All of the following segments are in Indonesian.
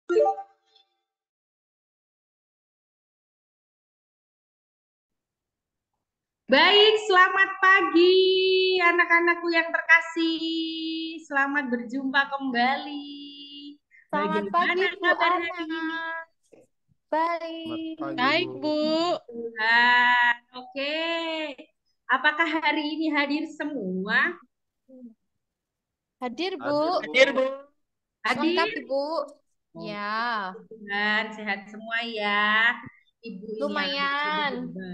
Baik, selamat pagi anak-anakku yang terkasih. Selamat berjumpa kembali. Selamat pagi, Bagaimana Bu kabar Ana. hari ini? Selamat Baik. pagi, Bu. Baik, Bu. Tuhan, oke. Apakah hari ini hadir semua? Hadir, Hadir, Bu. Bu. Hadir, Bu. Lengkap, Hadir? Ibu. Oh, Ya, Tuhan, sehat semua ya. Ibu ini anak jadi lumayan. membantu.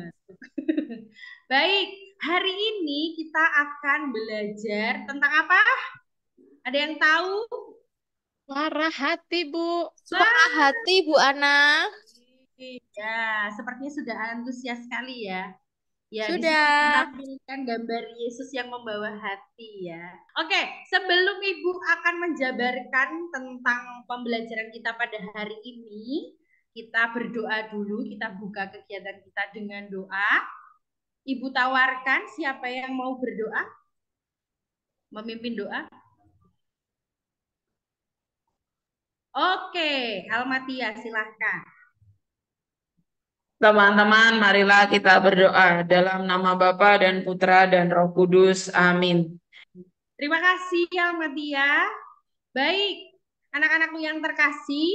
Baik, hari ini kita akan belajar tentang apa? Ada yang tahu? Suara hati, Bu. Suara hati, Bu Ana. Ya, sepertinya sudah antusias sekali ya. Ya, di sini Sudah. ditampilkan gambar Yesus yang membawa hati ya. Oke, sebelum Ibu akan menjabarkan tentang pembelajaran kita pada hari ini, kita berdoa dulu, kita buka kegiatan kita dengan doa. Ibu tawarkan siapa yang mau berdoa, memimpin doa. Oke, Almatia silahkan. Teman-teman, marilah kita berdoa dalam nama Bapa dan Putra dan Roh Kudus. Amin. Terima kasih Almatia. Baik, anak-anakku yang terkasih,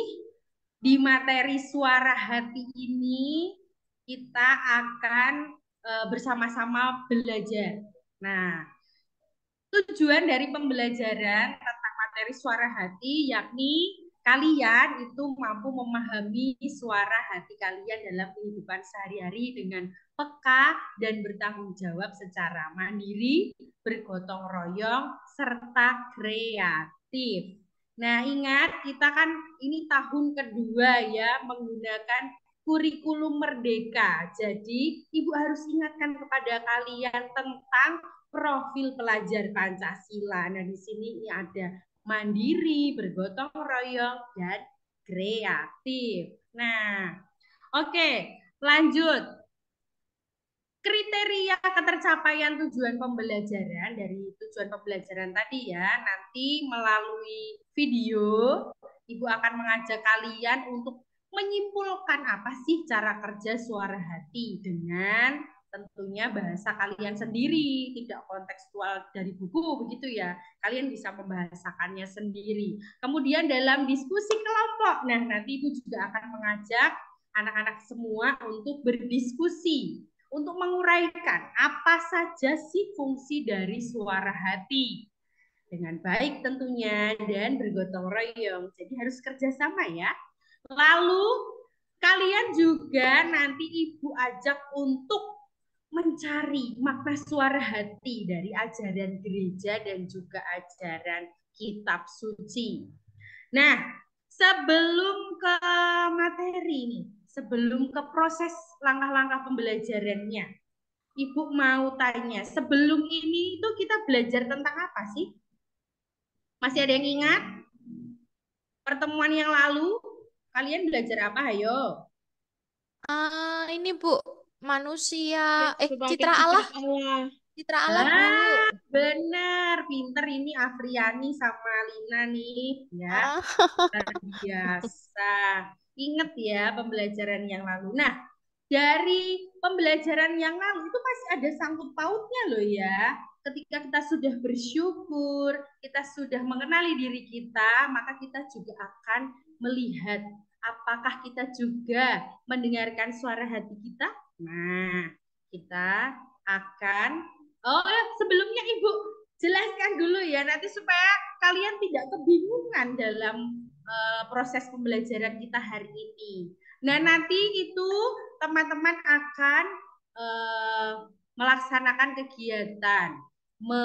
di materi suara hati ini kita akan bersama-sama belajar. Nah, tujuan dari pembelajaran tentang materi suara hati yakni kalian itu mampu memahami suara hati kalian dalam kehidupan sehari-hari dengan peka dan bertanggung jawab secara mandiri, bergotong royong, serta kreatif. Nah, ingat kita kan ini tahun kedua ya menggunakan kurikulum merdeka. Jadi, Ibu harus ingatkan kepada kalian tentang profil pelajar Pancasila. Nah, di sini ada mandiri, bergotong royong, dan kreatif. Nah, oke, lanjut. Kriteria ketercapaian tujuan pembelajaran dari tujuan pembelajaran tadi ya, nanti melalui video, Ibu akan mengajak kalian untuk menyimpulkan apa sih cara kerja suara hati dengan tentunya bahasa kalian sendiri, tidak kontekstual dari buku begitu ya. Kalian bisa membahasakannya sendiri. Kemudian dalam diskusi kelompok, nah nanti Ibu juga akan mengajak anak-anak semua untuk berdiskusi untuk menguraikan apa saja sih fungsi dari suara hati dengan baik tentunya dan bergotong royong. Jadi harus kerjasama ya. Lalu kalian juga nanti Ibu ajak untuk mencari makna suara hati dari ajaran gereja dan juga ajaran kitab suci. Nah, sebelum ke materi nih, sebelum ke proses langkah-langkah pembelajarannya, Ibu mau tanya, sebelum ini itu kita belajar tentang apa sih? Masih ada yang ingat? Pertemuan yang lalu, kalian belajar apa? Ayo. Ini, Bu. Manusia. Sebagai Citra citra Allah. Allah. Citra Allah, Bu. Ah, benar. Pinter ini Afriani sama Lina nih, ya. Ah, Luar biasa. Ingat ya pembelajaran yang lalu. Nah, dari pembelajaran yang lalu itu masih ada sangkut pautnya loh ya. Ketika kita sudah bersyukur, kita sudah mengenali diri kita, maka kita juga akan melihat apakah kita juga mendengarkan suara hati kita. Nah, kita akan sebelumnya Ibu jelaskan dulu ya nanti supaya kalian tidak kebingungan dalam proses pembelajaran kita hari ini. Nah, nanti itu teman-teman akan uh, melaksanakan kegiatan me,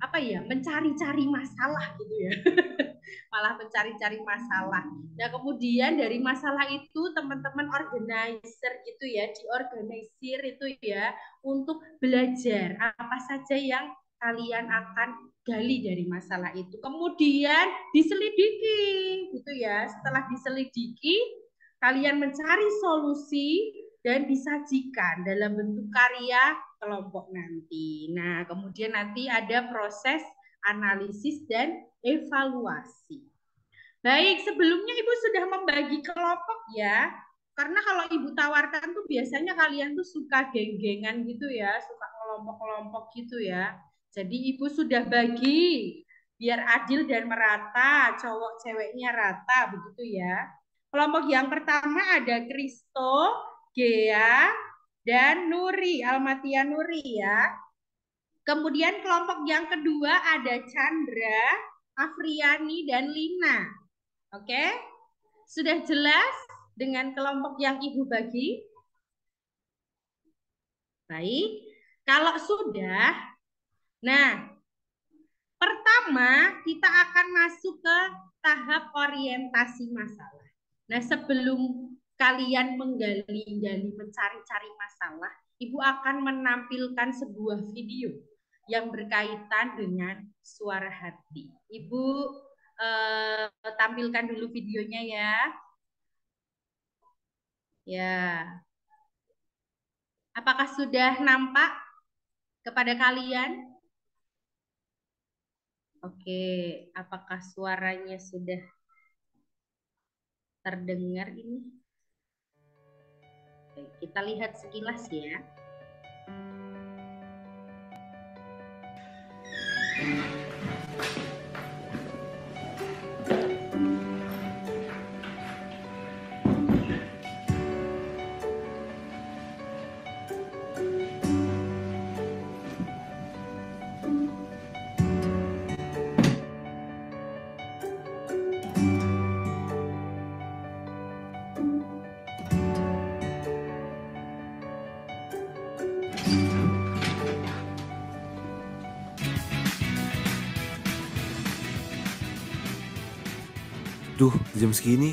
apa ya mencari-cari masalah gitu ya malah mencari-cari masalah. Nah, kemudian dari masalah itu teman-teman organizer gitu ya, diorganisir itu ya untuk belajar apa saja yang kalian akan gali dari masalah itu. Kemudian diselidiki gitu ya. Setelah diselidiki, kalian mencari solusi dan disajikan dalam bentuk karya kelompok nanti. Nah, kemudian nanti ada proses analisis dan evaluasi. Baik, sebelumnya Ibu sudah membagi kelompok ya. Karena kalau Ibu tawarkan tuh biasanya kalian tuh suka geng-gengan gitu ya, suka kelompok-kelompok gitu ya. Jadi Ibu sudah bagi biar adil dan merata, cowok ceweknya rata begitu ya. Kelompok yang pertama ada Kristo, Gea, dan Nuri, Almatia Nuri ya. Kemudian kelompok yang kedua ada Chandra, Afriani, dan Lina. Oke, sudah jelas dengan kelompok yang Ibu bagi? Baik, kalau sudah, nah pertama kita akan masuk ke tahap orientasi masalah. Nah sebelum kalian menggali-gali, mencari-cari masalah, Ibu akan menampilkan sebuah video yang berkaitan dengan suara hati. Ibu tampilkan dulu videonya ya. Ya, apakah sudah nampak kepada kalian? Oke, apakah suaranya sudah terdengar ini? Oke, kita lihat sekilas ya. Duh, jam segini.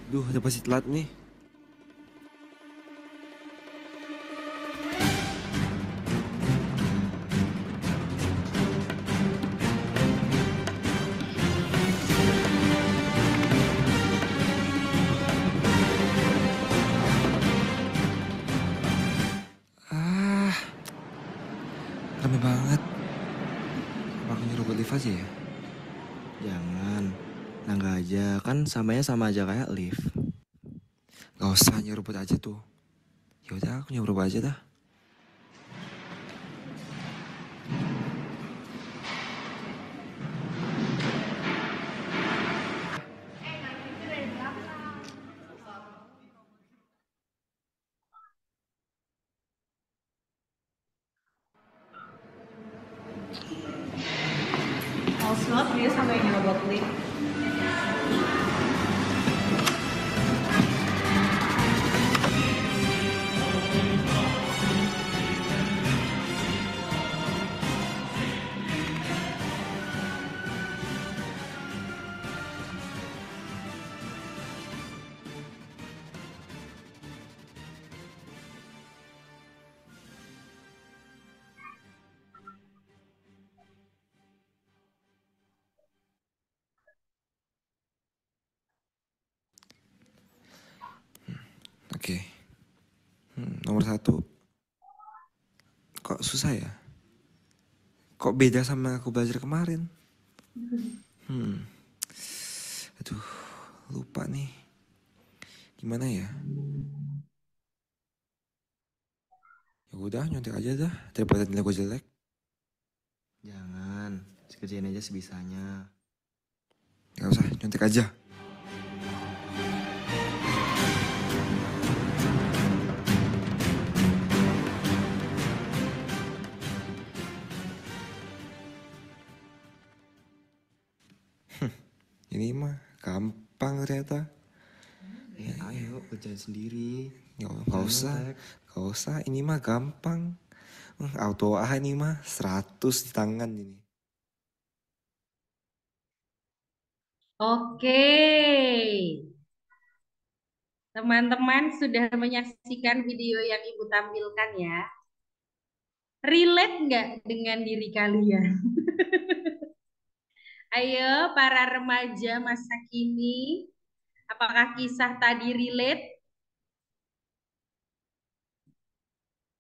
Duh, udah pasti telat nih. Rame banget. Apa aku nyuruh buat lift aja ya? Jangan, nangga aja, kan samanya sama aja kayak lift. Gak usah nyeruput aja tuh. Ya udah, aku nyeruput aja dah. Males banget dia sampai nyerobot lift. Oke. Nomor 1. Kok susah ya? Kok beda sama aku belajar kemarin? Aduh, lupa nih. Gimana ya? Ya udah, nyontek aja dah daripada nilai gue jelek. Jangan, sekerjain aja sebisanya. Gak usah, nyontek aja. Ini mah gampang. gampang ternyata. Ya, ayo kerjain sendiri. Nggak usah, ini mah gampang. Auto A ini mah 100 di tangan ini. Oke. Teman-teman sudah menyaksikan video yang Ibu tampilkan ya. Relate nggak dengan diri kalian? Ayo para remaja masa kini, apakah kisah tadi relate?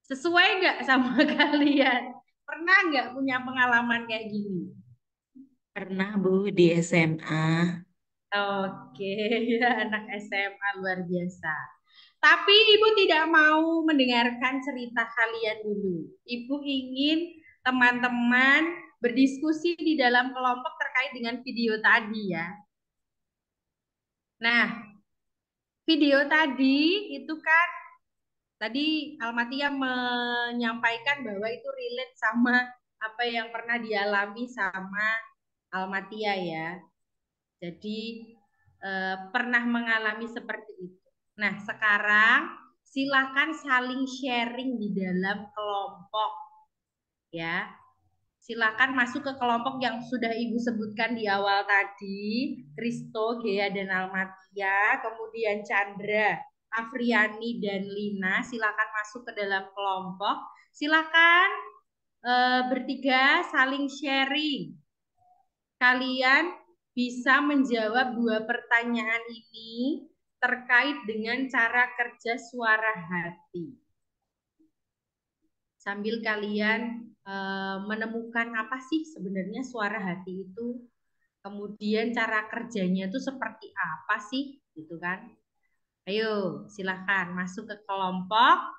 Sesuai nggak sama kalian? Pernah nggak punya pengalaman kayak gini? Pernah Bu di SMA. Oke, ya anak SMA luar biasa. Tapi Ibu tidak mau mendengarkan cerita kalian dulu. Ibu ingin teman-teman berdiskusi di dalam kelompok terkait dengan video tadi ya. Nah, video tadi itu kan tadi Almatia menyampaikan bahwa itu relate sama apa yang pernah dialami sama Almatia ya. Jadi pernah mengalami seperti itu. Nah, sekarang silakan saling sharing di dalam kelompok ya. Silakan masuk ke kelompok yang sudah Ibu sebutkan di awal tadi, Kristo, Gea, dan Almatia, kemudian Chandra, Afriani, dan Lina. Silakan masuk ke dalam kelompok. Silakan bertiga saling sharing. Kalian bisa menjawab 2 pertanyaan ini terkait dengan cara kerja suara hati. Sambil kalian menemukan apa sih sebenarnya suara hati itu, kemudian cara kerjanya itu seperti apa sih, gitu kan? Ayo, silahkan masuk ke kelompok.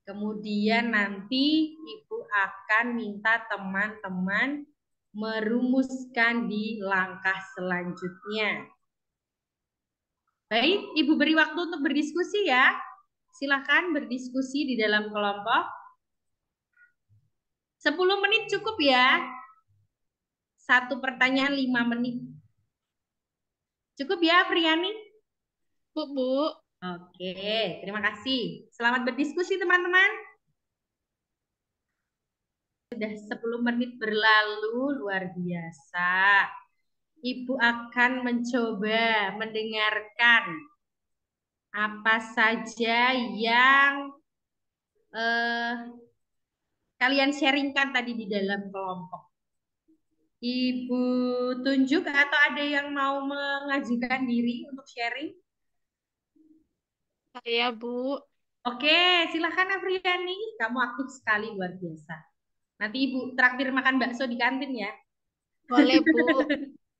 Kemudian nanti Ibu akan minta teman-teman merumuskan di langkah selanjutnya. Baik, Ibu beri waktu untuk berdiskusi ya. Silahkan berdiskusi di dalam kelompok. 10 menit cukup ya. 1 pertanyaan 5 menit. Cukup ya, Priani? Bu. Oke, terima kasih. Selamat berdiskusi teman-teman. Sudah 10 menit berlalu, luar biasa. Ibu akan mencoba mendengarkan apa saja yang kalian sharingkan tadi di dalam kelompok. Ibu tunjuk atau ada yang mau mengajukan diri untuk sharing? Saya, Bu. Oke, silahkan Afriani. Kamu aktif sekali, luar biasa. Nanti Ibu traktir makan bakso di kantin ya. Boleh, Bu.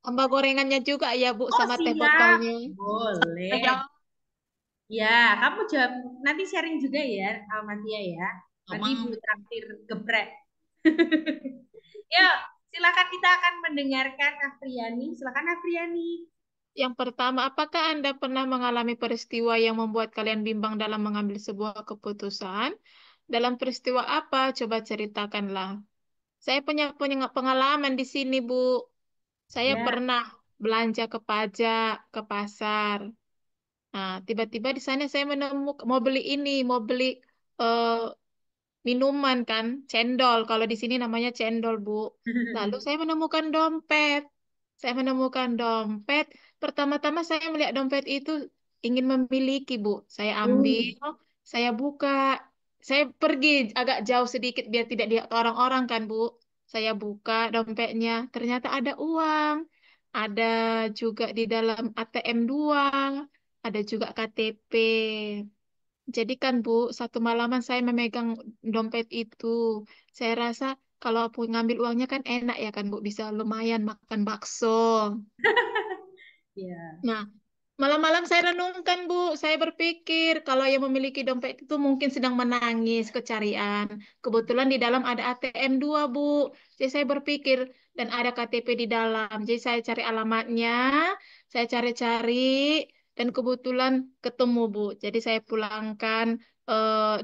Tambah gorengannya juga ya, Bu, Oh, sama teh siap. botolnya. Boleh. Ya, kamu jawab. Nanti sharing juga ya, Almatia ya. Nanti Ibu traktir geprek. Yuk, silakan kita akan mendengarkan Afriani. Silakan Afriani. Yang pertama, apakah Anda pernah mengalami peristiwa yang membuat kalian bimbang dalam mengambil sebuah keputusan? Dalam peristiwa apa? Coba ceritakanlah. Saya punya pengalaman di sini, Bu. Saya Ya. pernah belanja ke pajak, ke pasar. Nah, tiba-tiba di sana saya menemukan mau beli eh, minuman kan, cendol. Kalau di sini namanya cendol, Bu. Lalu saya menemukan dompet. Saya menemukan dompet. Pertama-tama saya melihat dompet itu ingin memiliki, Bu. Saya ambil, saya buka. Saya pergi agak jauh sedikit biar tidak dilihat orang-orang kan, Bu. Saya buka dompetnya. Ternyata ada uang. Ada juga di dalam ATM 2. Ada juga KTP. Jadi kan Bu, satu malaman saya memegang dompet itu. Saya rasa kalau aku ngambil uangnya kan enak ya kan Bu, bisa lumayan makan bakso. Ya. Nah, malam-malam saya renungkan Bu, saya berpikir kalau yang memiliki dompet itu mungkin sedang menangis kecarian. Kebetulan di dalam ada ATM 2 Bu. Jadi saya berpikir dan ada KTP di dalam. Jadi saya cari alamatnya, saya cari-cari. dan kebetulan ketemu Bu. Jadi saya pulangkan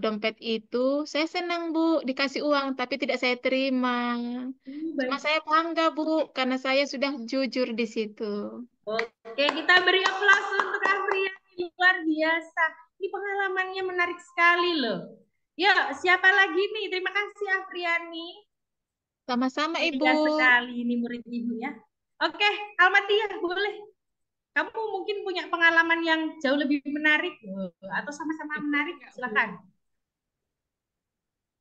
dompet itu. Saya senang Bu dikasih uang, tapi tidak saya terima. Cuma Baik. saya bangga Bu karena saya sudah jujur di situ. Oke, kita beri aplaus untuk Afriani. Luar biasa. Ini pengalamannya menarik sekali loh. Yuk, siapa lagi nih? Terima kasih Afriani. Sama-sama Ibu. Mulia sekali ini murid ibu ya. Oke, Almatia boleh. Kamu mungkin punya pengalaman yang jauh lebih menarik atau sama-sama menarik, silakan.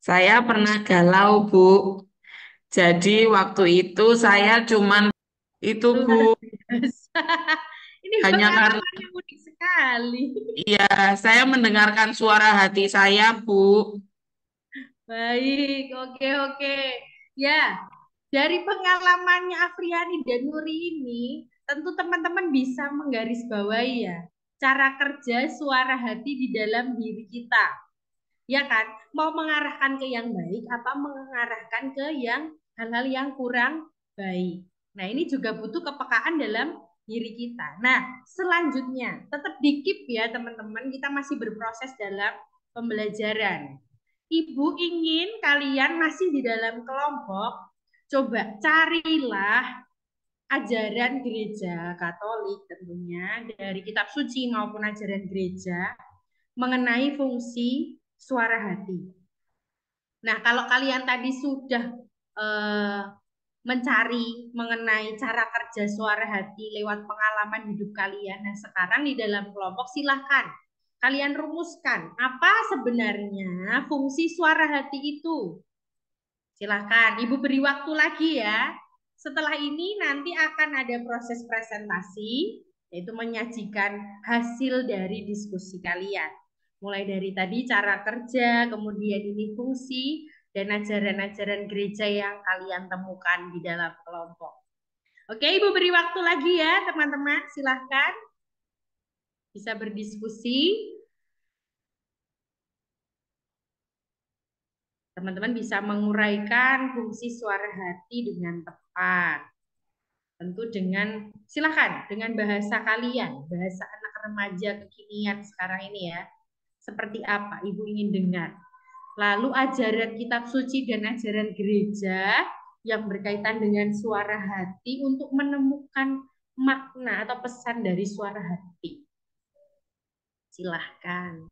Saya pernah galau, Bu. Jadi waktu itu saya cuman itu, Bu, Luar biasa. Ini hanya karena pengalaman yang unik sekali. iya, saya mendengarkan suara hati saya, Bu. Baik, oke, oke. Ya, dari pengalamannya Afriani dan Nuri ini, tentu teman-teman bisa menggarisbawahi ya, cara kerja suara hati di dalam diri kita. Ya kan? Mau mengarahkan ke yang baik, apa mengarahkan ke yang hal-hal yang kurang baik. Nah, ini juga butuh kepekaan dalam diri kita. Nah, selanjutnya, tetap dikip ya teman-teman, kita masih berproses dalam pembelajaran. Ibu ingin kalian masih di dalam kelompok, coba carilah ajaran gereja Katolik tentunya dari kitab suci maupun ajaran gereja mengenai fungsi suara hati. Nah, kalau kalian tadi sudah mencari mengenai cara kerja suara hati lewat pengalaman hidup kalian, nah sekarang di dalam kelompok silahkan kalian rumuskan apa sebenarnya fungsi suara hati itu. Silahkan, Ibu beri waktu lagi ya. Setelah ini nanti akan ada proses presentasi, yaitu menyajikan hasil dari diskusi kalian. Mulai dari tadi cara kerja, kemudian ini fungsi, dan ajaran-ajaran gereja yang kalian temukan di dalam kelompok. Oke, Ibu beri waktu lagi ya teman-teman, silahkan bisa berdiskusi. Teman-teman bisa menguraikan fungsi suara hati dengan tepat. Tentu dengan, silahkan, dengan bahasa kalian, bahasa anak remaja kekinian sekarang ini ya. Seperti apa Ibu ingin dengar. Lalu ajaran kitab suci dan ajaran gereja yang berkaitan dengan suara hati untuk menemukan makna atau pesan dari suara hati. Silahkan.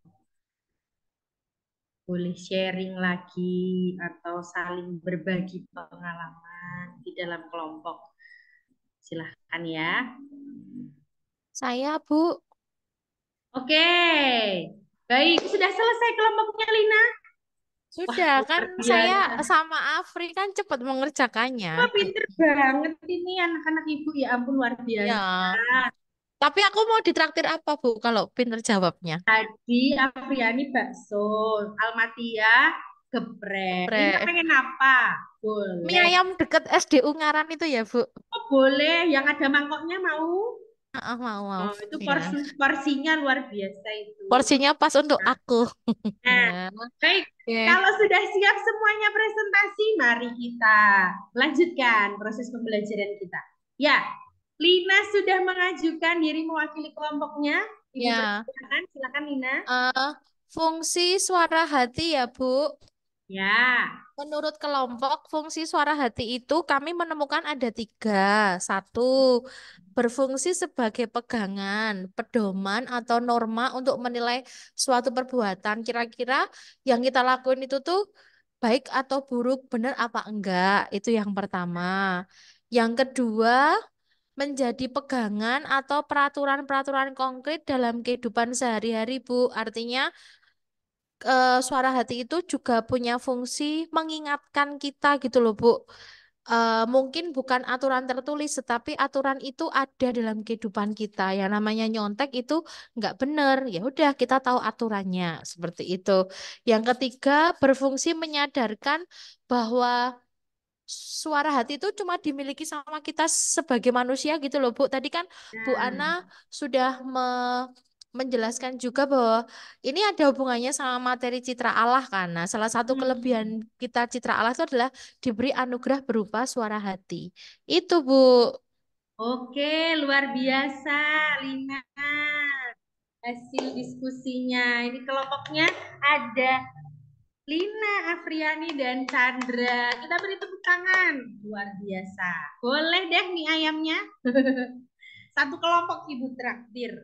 Boleh sharing lagi atau saling berbagi pengalaman di dalam kelompok. Silahkan ya. Saya, Bu. Oke. Baik, sudah selesai kelompoknya Lina? Sudah, Wah, kan luar saya biasa. sama Afri kan cepat mengerjakannya. Wah, pinter banget ini anak-anak Ibu. Ya ampun, luar biasa. Ya. Tapi aku mau ditraktir apa, Bu, kalau pinter jawabnya? Tadi Afriani bakso, Almatia geprek. Lina Geprek. pengen apa? Mie Boleh. ayam deket SD Ungaran itu ya, Bu? Oh, boleh. Yang ada mangkoknya mau? Mau. Oh, itu Ya. porsinya luar biasa itu. Porsinya pas untuk aku. Nah, Ya. baik. Oke. Kalau sudah siap semuanya presentasi, mari kita lanjutkan proses pembelajaran kita. Ya, Lina sudah mengajukan diri mewakili kelompoknya. Ibu Ya. persilakan, silakan Lina. Fungsi suara hati ya, Bu. Ya. Menurut kelompok, fungsi suara hati itu kami menemukan ada 3. 1, berfungsi sebagai pegangan, pedoman, atau norma untuk menilai suatu perbuatan. Kira-kira yang kita lakuin itu tuh baik atau buruk, benar apa enggak. Itu yang pertama. Yang kedua, menjadi pegangan atau peraturan-peraturan konkret dalam kehidupan sehari-hari, Bu. Artinya, suara hati itu juga punya fungsi mengingatkan kita gitu loh, Bu. Mungkin bukan aturan tertulis, tetapi aturan itu ada dalam kehidupan kita. Yang namanya nyontek itu nggak benar. Ya udah, kita tahu aturannya seperti itu. Yang ketiga, berfungsi menyadarkan bahwa suara hati itu cuma dimiliki sama kita sebagai manusia gitu loh, Bu. Tadi kan Bu Ana Nah, sudah menjelaskan juga bahwa ini ada hubungannya sama materi citra Allah kan. Nah, salah satu kelebihan hmm. kita citra Allah itu adalah diberi anugerah berupa suara hati. Itu, Bu. Oke, luar biasa, Lina. hasil diskusinya. Ini kelompoknya ada Lina, Afriani, dan Chandra. Kita beri tepuk tangan. Luar biasa. Boleh deh mie ayamnya. Satu kelompok Ibu traktir.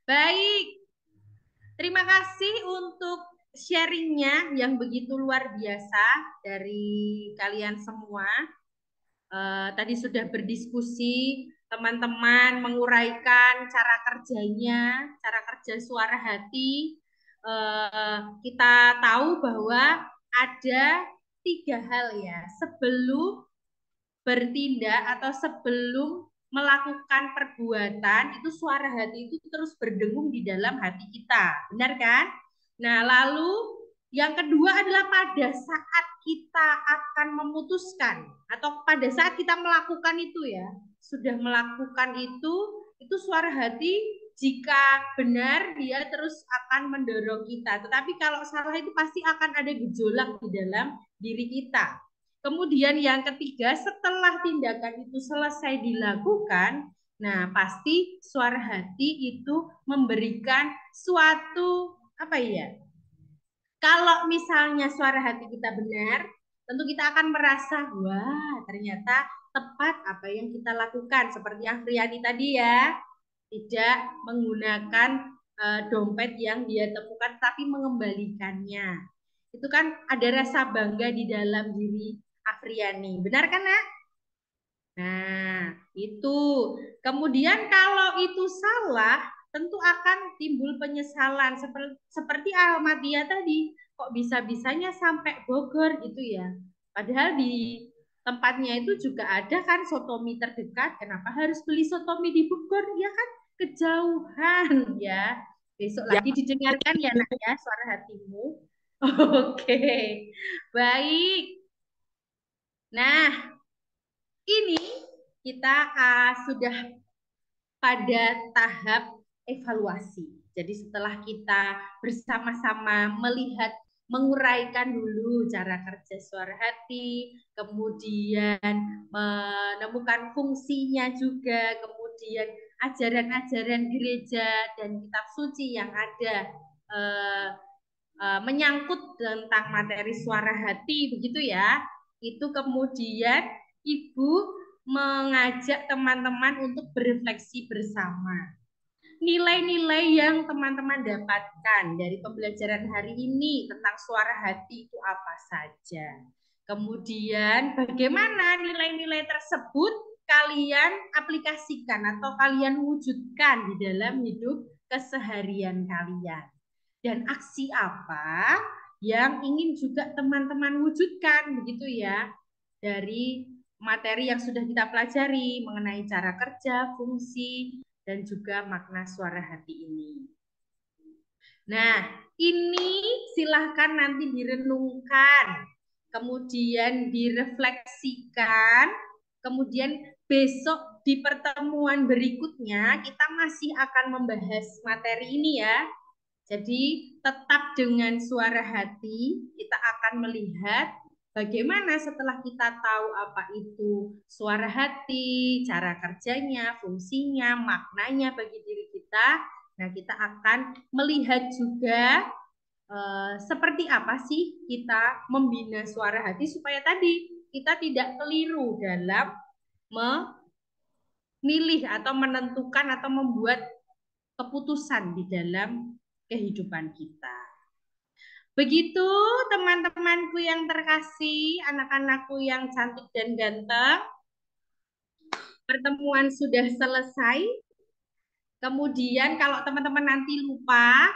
Baik. Terima kasih untuk sharingnya yang begitu luar biasa dari kalian semua. Tadi sudah berdiskusi, teman-teman menguraikan cara kerjanya, cara kerja suara hati. Kita tahu bahwa ada 3 hal ya sebelum bertindak atau sebelum melakukan perbuatan itu suara hati itu terus berdengung di dalam hati kita, benar kan? Nah, lalu yang kedua adalah pada saat kita akan memutuskan atau pada saat kita melakukan itu ya, sudah melakukan itu suara hati jika benar dia terus akan mendorong kita. Tetapi kalau salah itu pasti akan ada gejolak di dalam diri kita. Kemudian yang ketiga, setelah tindakan itu selesai dilakukan, nah pasti suara hati itu memberikan suatu apa ya? Kalau misalnya suara hati kita benar, tentu kita akan merasa, wah ternyata tepat apa yang kita lakukan. Seperti Afriani tadi ya, tidak menggunakan dompet yang dia temukan, tapi mengembalikannya. Itu kan ada rasa bangga di dalam diri Afriani. Benar kan, Nak? Nah, itu. Kemudian kalau itu salah, tentu akan timbul penyesalan. Seperti Ahmadiyah tadi, kok bisa-bisanya sampai Bogor gitu ya. Padahal di tempatnya itu juga ada kan sotomi terdekat. Kenapa harus beli sotomi di Bogor? Ya kan kejauhan ya. Besok lagi didengarkan ya, Nak ya, suara hatimu. Oke, baik. Nah, ini kita sudah pada tahap evaluasi. Jadi setelah kita bersama-sama melihat, menguraikan dulu cara kerja suara hati, kemudian menemukan fungsinya juga, kemudian ajaran-ajaran gereja dan kitab suci yang ada menyangkut tentang materi suara hati, begitu ya. Itu kemudian Ibu mengajak teman-teman untuk berefleksi bersama. Nilai-nilai yang teman-teman dapatkan dari pembelajaran hari ini tentang suara hati itu apa saja. Kemudian bagaimana nilai-nilai tersebut kalian aplikasikan atau kalian wujudkan di dalam hidup keseharian kalian. Dan aksi apa yang ingin juga teman-teman wujudkan, begitu ya, dari materi yang sudah kita pelajari mengenai cara kerja, fungsi, dan juga makna suara hati ini. Nah, ini silahkan nanti direnungkan, kemudian direfleksikan, kemudian besok di pertemuan berikutnya kita masih akan membahas materi ini ya. Jadi tetap dengan suara hati kita akan melihat bagaimana setelah kita tahu apa itu suara hati, cara kerjanya, fungsinya, maknanya bagi diri kita. Nah, kita akan melihat juga seperti apa sih kita membina suara hati supaya tadi kita tidak keliru dalam memilih atau menentukan atau membuat keputusan di dalam kehidupan kita. Begitu teman-temanku yang terkasih, anak-anakku yang cantik dan ganteng. Pertemuan sudah selesai. Kemudian kalau teman-teman nanti lupa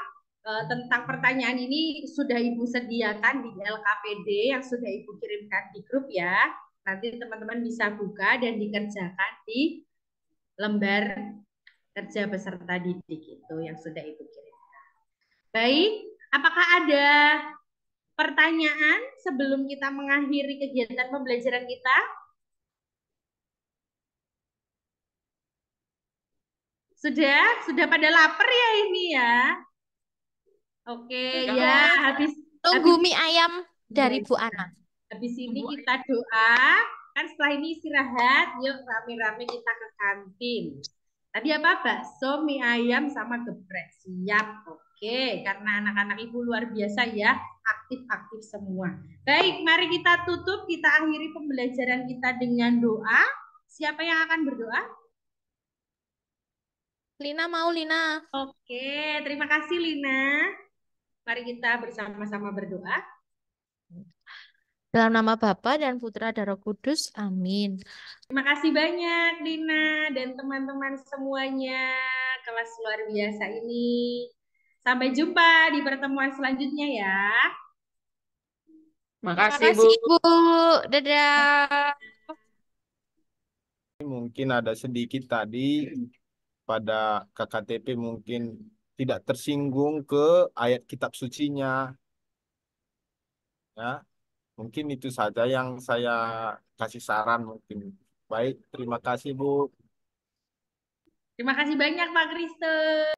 tentang pertanyaan ini sudah Ibu sediakan di LKPD yang sudah Ibu kirimkan di grup ya. Nanti teman-teman bisa buka dan dikerjakan di lembar kerja peserta didik itu yang sudah Ibu kirimkan. Baik, apakah ada pertanyaan sebelum kita mengakhiri kegiatan pembelajaran kita? Sudah pada lapar ya ini ya? Oke, ya habis Tunggu mie ayam dari Bu Ana. Habis ini kita doa, kan setelah ini istirahat, yuk rame-rame kita ke kantin. Tadi apa? Bakso, mie ayam, sama geprek. Siap. Oke, karena anak-anak ibu luar biasa ya, aktif-aktif semua. Baik, mari kita tutup, kita akhiri pembelajaran kita dengan doa. Siapa yang akan berdoa? Lina mau, Lina. Oke, terima kasih Lina. Mari kita bersama-sama berdoa. Dalam nama Bapa dan Putra dan Roh Kudus. Amin. Terima kasih banyak Lina dan teman-teman semuanya. Kelas luar biasa ini. Sampai jumpa di pertemuan selanjutnya ya. Terima Makasih, Bu. kasih, Ibu. Dadah. Mungkin ada sedikit tadi pada KKTP mungkin tidak tersinggung ke ayat kitab sucinya. Ya, mungkin itu saja yang saya kasih saran mungkin. Baik, terima kasih Bu. Terima kasih banyak Pak Kristen.